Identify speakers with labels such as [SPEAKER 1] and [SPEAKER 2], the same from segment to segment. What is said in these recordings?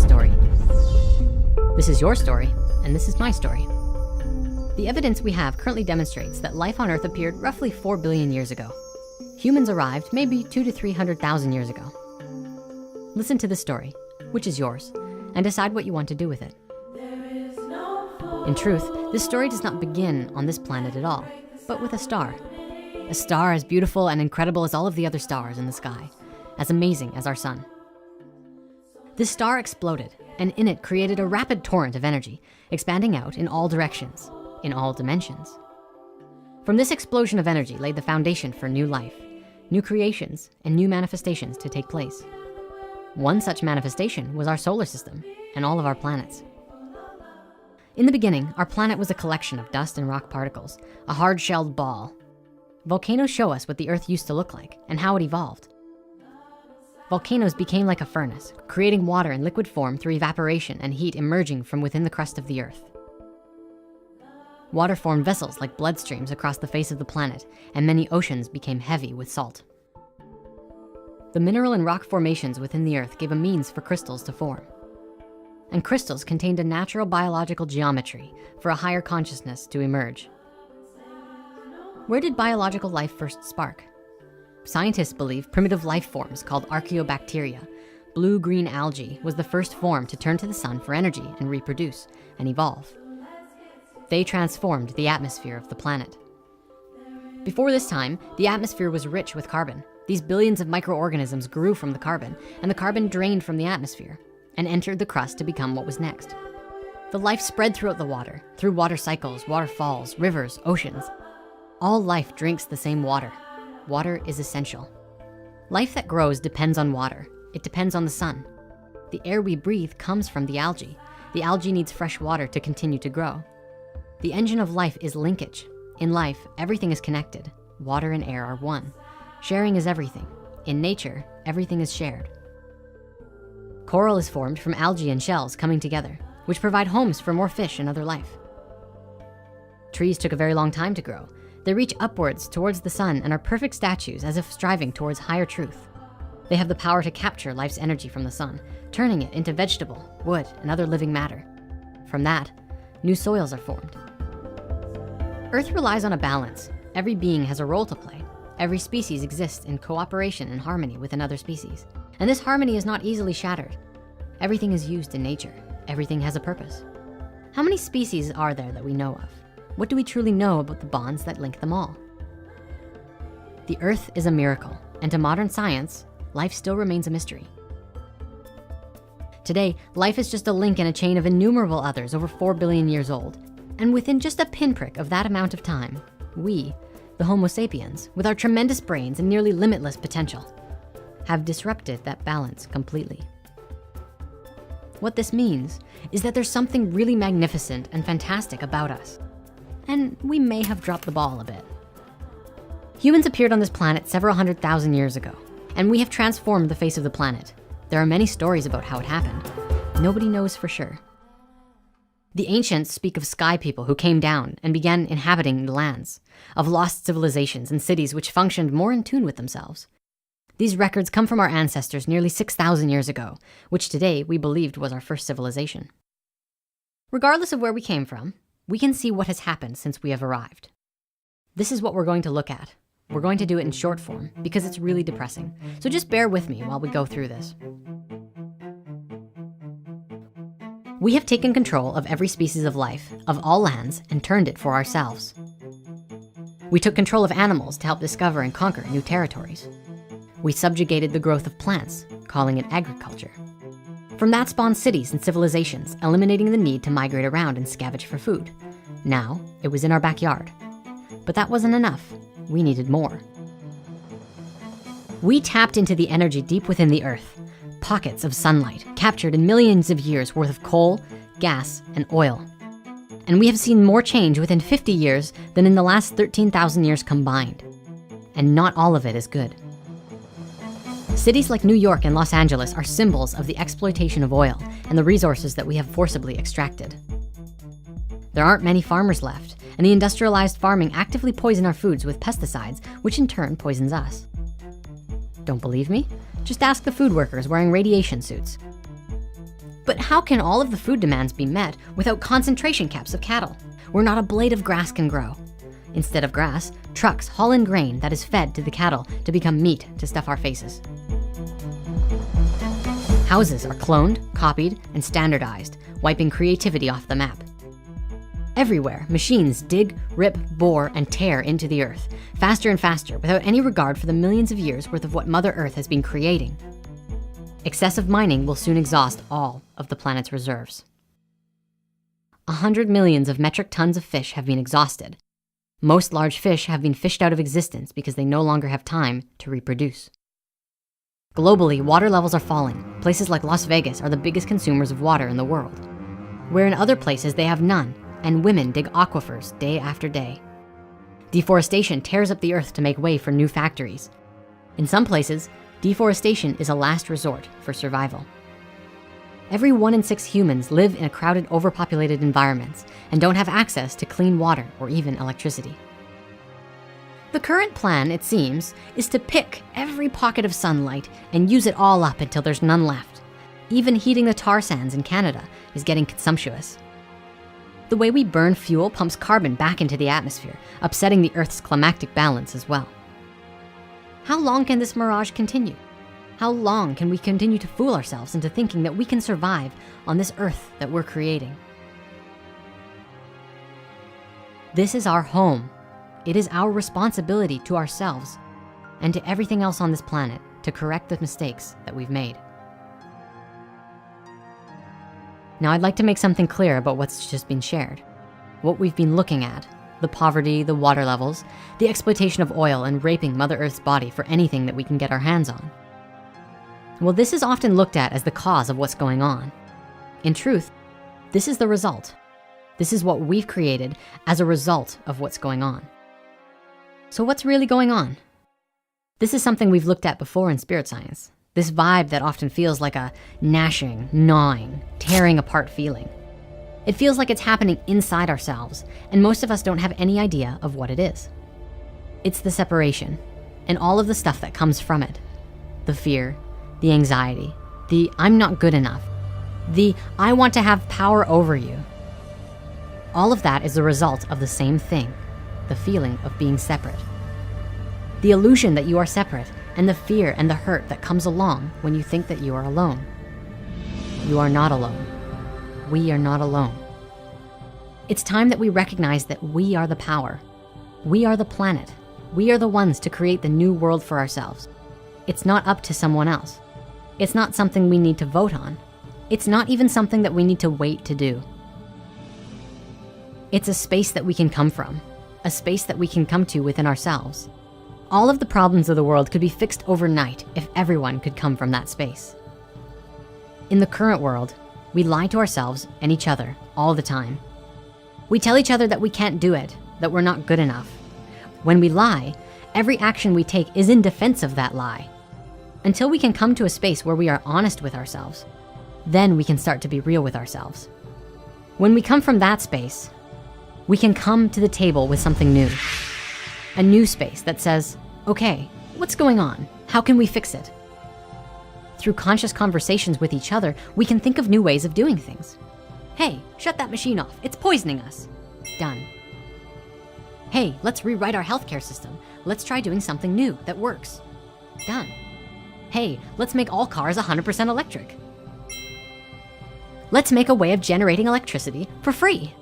[SPEAKER 1] story. This is your story, and this is my story. The evidence we have currently demonstrates that life on Earth appeared roughly 4 billion years ago. Humans arrived maybe 200 to 300,000 years ago. Listen to this story, which is yours, and decide what you want to do with it. In truth, this story does not begin on this planet at all, but with a star. A star as beautiful and incredible as all of the other stars in the sky, as amazing as our sun. This star exploded, and in it created a rapid torrent of energy, expanding out in all directions, in all dimensions. From this explosion of energy laid the foundation for new life, new creations, and new manifestations to take place. One such manifestation was our solar system and all of our planets. In the beginning, our planet was a collection of dust and rock particles, a hard-shelled ball. Volcanoes show us what the Earth used to look like and how it evolved. Volcanoes became like a furnace, creating water in liquid form through evaporation and heat emerging from within the crust of the Earth. Water formed vessels like bloodstreams across the face of the planet, and many oceans became heavy with salt. The mineral and rock formations within the Earth gave a means for crystals to form. And crystals contained a natural biological geometry for a higher consciousness to emerge. Where did biological life first spark? Scientists believe primitive life forms called archaeobacteria, blue-green algae, was the first form to turn to the sun for energy and reproduce and evolve. They transformed the atmosphere of the planet. Before this time, the atmosphere was rich with carbon. These billions of microorganisms grew from the carbon, and the carbon drained from the atmosphere and entered the crust to become what was next. The life spread throughout the water, through water cycles, waterfalls, rivers, oceans. All life drinks the same water. Water is essential. Life that grows depends on water. It depends on the sun. The air we breathe comes from the algae. The algae needs fresh water to continue to grow. The engine of life is linkage. In life, everything is connected. Water and air are one. Sharing is everything. In nature, everything is shared. Coral is formed from algae and shells coming together, which provide homes for more fish and other life. Trees took a very long time to grow. They reach upwards towards the sun and are perfect statues, as if striving towards higher truth. They have the power to capture life's energy from the sun, turning it into vegetable, wood, and other living matter. From that, new soils are formed. Earth relies on a balance. Every being has a role to play. Every species exists in cooperation and harmony with another species. And this harmony is not easily shattered. Everything is used in nature. Everything has a purpose. How many species are there that we know of? What do we truly know about the bonds that link them all? The Earth is a miracle, and to modern science, life still remains a mystery. Today, life is just a link in a chain of innumerable others over 4 billion years old. And within just a pinprick of that amount of time, we, the Homo sapiens, with our tremendous brains and nearly limitless potential, have disrupted that balance completely. What this means is that there's something really magnificent and fantastic about us. And we may have dropped the ball a bit. Humans appeared on this planet several 100,000 years ago, and we have transformed the face of the planet. There are many stories about how it happened. Nobody knows for sure. The ancients speak of sky people who came down and began inhabiting the lands, of lost civilizations and cities which functioned more in tune with themselves. These records come from our ancestors nearly 6,000 years ago, which today we believed was our first civilization. Regardless of where we came from, we can see what has happened since we have arrived. This is what we're going to look at. We're going to do it in short form because it's really depressing. So just bear with me while we go through this. We have taken control of every species of life, of all lands, and turned it for ourselves. We took control of animals to help discover and conquer new territories. We subjugated the growth of plants, calling it agriculture. From that spawned cities and civilizations, eliminating the need to migrate around and scavenge for food. Now, it was in our backyard. But that wasn't enough. We needed more. We tapped into the energy deep within the earth, pockets of sunlight captured in millions of years worth of coal, gas, and oil. And we have seen more change within 50 years than in the last 13,000 years combined. And not all of it is good. Cities like New York and Los Angeles are symbols of the exploitation of oil and the resources that we have forcibly extracted. There aren't many farmers left, and the industrialized farming actively poison our foods with pesticides, which in turn poisons us. Don't believe me? Just ask the food workers wearing radiation suits. But how can all of the food demands be met without concentration camps of cattle, where not a blade of grass can grow? Instead of grass, trucks haul in grain that is fed to the cattle to become meat to stuff our faces. Houses are cloned, copied, and standardized, wiping creativity off the map. Everywhere, machines dig, rip, bore, and tear into the earth, faster and faster, without any regard for the millions of years worth of what Mother Earth has been creating. Excessive mining will soon exhaust all of the planet's reserves. 100 millions of metric tons of fish have been exhausted. Most large fish have been fished out of existence because they no longer have time to reproduce. Globally, water levels are falling. Places like Las Vegas are the biggest consumers of water in the world, where in other places they have none, and women dig aquifers day after day. Deforestation tears up the earth to make way for new factories. In some places, deforestation is a last resort for survival. Every 1 in 6 humans live in a crowded, overpopulated environments and don't have access to clean water or even electricity. The current plan, it seems, is to pick every pocket of sunlight and use it all up until there's none left. Even heating the tar sands in Canada is getting consumptuous. The way we burn fuel pumps carbon back into the atmosphere, upsetting the Earth's climatic balance as well. How long can this mirage continue? How long can we continue to fool ourselves into thinking that we can survive on this Earth that we're creating? This is our home. It is our responsibility to ourselves and to everything else on this planet to correct the mistakes that we've made. Now, I'd like to make something clear about what's just been shared. What we've been looking at, the poverty, the water levels, the exploitation of oil, and raping Mother Earth's body for anything that we can get our hands on. Well, this is often looked at as the cause of what's going on. In truth, this is the result. This is what we've created as a result of what's going on. So what's really going on? This is something we've looked at before in spirit science. This vibe that often feels like a gnashing, gnawing, tearing apart feeling. It feels like it's happening inside ourselves, and most of us don't have any idea of what it is. It's the separation and all of the stuff that comes from it. The fear, the anxiety, the I'm not good enough, the I want to have power over you. All of that is a result of the same thing, the feeling of being separate. The illusion that you are separate, and the fear and the hurt that comes along when you think that you are alone. You are not alone. We are not alone. It's time that we recognize that we are the power. We are the planet. We are the ones to create the new world for ourselves. It's not up to someone else. It's not something we need to vote on. It's not even something that we need to wait to do. It's a space that we can come from, a space that we can come to within ourselves. All of the problems of the world could be fixed overnight if everyone could come from that space. In the current world, we lie to ourselves and each other all the time. We tell each other that we can't do it, that we're not good enough. When we lie, every action we take is in defense of that lie. Until we can come to a space where we are honest with ourselves, then we can start to be real with ourselves. When we come from that space, we can come to the table with something new. A new space that says, okay, what's going on? How can we fix it? Through conscious conversations with each other, we can think of new ways of doing things. Hey, shut that machine off. It's poisoning us. Done. Hey, let's rewrite our healthcare system. Let's try doing something new that works. Done. Hey, let's make all cars 100% electric. Let's make a way of generating electricity for free.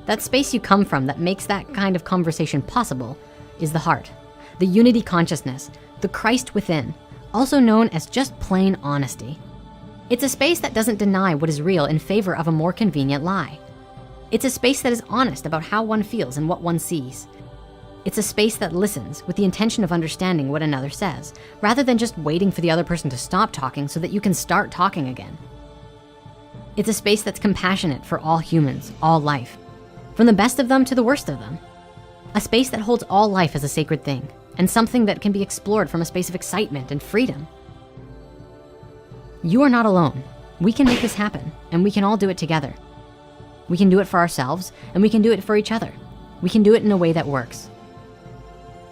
[SPEAKER 1] That space you come from that makes that kind of conversation possible is the heart, the unity consciousness, the Christ within, also known as just plain honesty. It's a space that doesn't deny what is real in favor of a more convenient lie. It's a space that is honest about how one feels and what one sees. It's a space that listens with the intention of understanding what another says, rather than just waiting for the other person to stop talking so that you can start talking again. It's a space that's compassionate for all humans, all life, from the best of them to the worst of them. A space that holds all life as a sacred thing and something that can be explored from a space of excitement and freedom. You are not alone. We can make this happen, and we can all do it together. We can do it for ourselves, and we can do it for each other. We can do it in a way that works.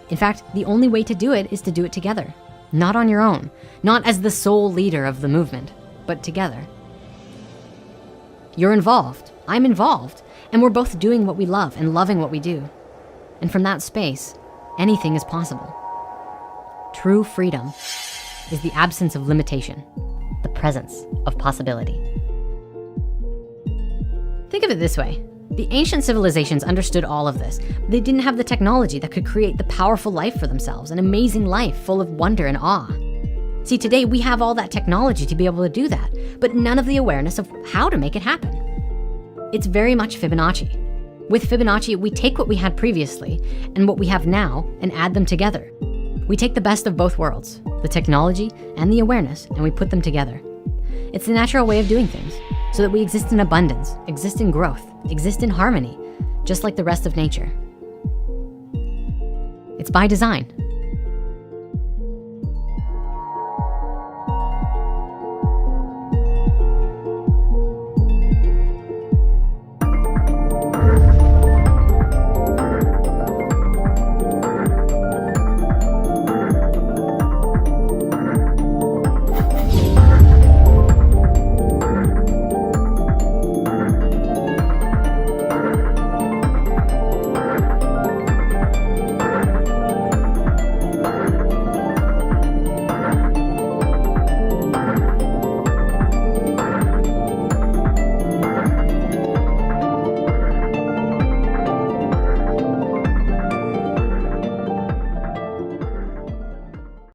[SPEAKER 1] In fact, the only way to do it is to do it together, not on your own, not as the sole leader of the movement, but together. You're involved, I'm involved, and we're both doing what we love and loving what we do. And from that space, anything is possible. True freedom is the absence of limitation, the presence of possibility. Think of it this way. The ancient civilizations understood all of this. They didn't have the technology that could create the powerful life for themselves, an amazing life full of wonder and awe. See, today we have all that technology to be able to do that, but none of the awareness of how to make it happen. It's very much Fibonacci. With Fibonacci, we take what we had previously and what we have now and add them together. We take the best of both worlds, the technology and the awareness, and we put them together. It's the natural way of doing things, so that we exist in abundance, exist in growth, exist in harmony, just like the rest of nature. It's by design.